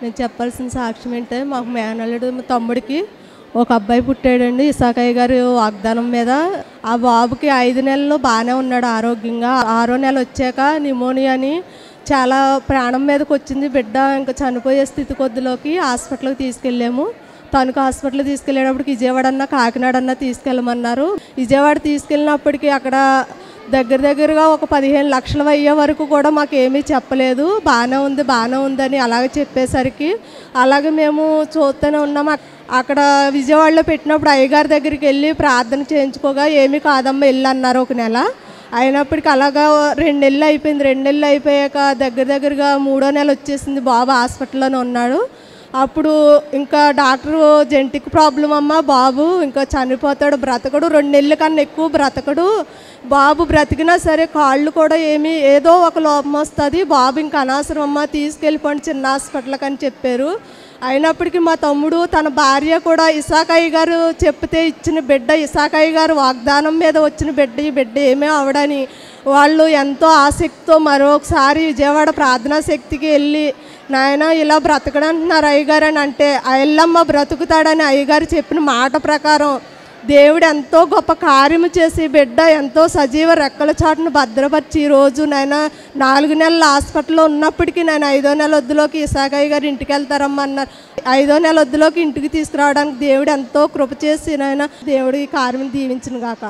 నేను చెప్పాల్సిన సాక్ష్యం ఏంటంటే మాకు మేనల్లుడు తమ్ముడికి ఒక అబ్బాయి పుట్టాడండి. ఇసాకయ్య గారు వాగ్దానం మీద. ఆ బాబుకి 5 నెలలు బాగానే ఉన్నాడు ఆరోగ్యంగా. 6వ నెల వచ్చాక న్యూమోనియా అని చాలా ప్రాణం మీదకి వచ్చింది. బిడ్డ ఇంకా చనిపోయే స్థితి కొద్దిలోకి హాస్పిటల్కి తీసుకెళ్ళాము. తణుకు హాస్పిటల్కి తీసుకెళ్ళేటప్పటికి విజయవాడ అన్న కాకినాడ అన్న తీసుకెళ్ళమన్నారు. విజయవాడ తీసుకెళ్ళినప్పటికీ అక్కడ దగ్గరగా ఒక 15 లక్షలు అయ్యే వరకు కూడా మాకు ఏమీ చెప్పలేదు. బాగానే ఉందని అలాగే చెప్పేసరికి అలాగే మేము చూస్తూనే ఉన్నాము. అక్కడ విజయవాడలో పెట్టినప్పుడు అయ్యగారి దగ్గరికి వెళ్ళి ప్రార్థన చేయించుకోగా ఏమీ కాదమ్మా వెళ్ళి అన్నారు. 1 నెల అయినప్పటికీ అలాగా 2 నెలలు అయిపోయింది. 2 నెలలు అయిపోయాక దగ్గరగా 3వ నెల వచ్చేసింది. బాబు హాస్పిటల్లోనే ఉన్నాడు. అప్పుడు ఇంకా డాక్టరు జెనెటిక్ ప్రాబ్లం అమ్మ, బాబు ఇంకా చనిపోతాడు, బ్రతకడు, 2 నెలల కన్నా ఎక్కువ బ్రతకడు, బాబు బ్రతికినా సరే కాళ్ళు కూడా ఏదో ఒక లోపం వస్తుంది, బాబు ఇంకా అనవసరం అమ్మ తీసుకెళ్ళిపోండి చిన్న హాస్పిటల్కి అని చెప్పారు. అయినప్పటికీ మా తమ్ముడు తన భార్య కూడా ఇసాకయ్య గారు చెప్తే ఇచ్చిన బిడ్డ, ఇసాకయ్య గారు వాగ్దానం మీద వచ్చిన బిడ్డ, ఈ బిడ్డ ఏమీ అవడని వాళ్ళు ఎంతో ఆసక్తితో మరొకసారి విజయవాడ ప్రార్థనా శక్తికి వెళ్ళి నాయన ఇలా బ్రతకడంటున్నారు అయ్యగారు అని అంటే ఎల్లమ్మ బ్రతుకుతాడని అయ్యగారు చెప్పిన మాట ప్రకారం దేవుడు ఎంతో గొప్ప కార్యము చేసి బిడ్డ ఎంతో సజీవ రెక్కల చాటును భద్రపరిచి ఈరోజు నాయన 4 నెలల హాస్పిటల్లో ఉన్నప్పటికీ నేను 5వ నెల వద్దులోకి ఇసాకయ్య గారు ఇంటికి వెళ్తారమ్మా అన్నారు. 5వ నెల వద్దులోకి ఇంటికి తీసుకురావడానికి దేవుడు ఎంతో కృప చేసి నాయన దేవుడు ఈ కార్యం దీవించిన గాక.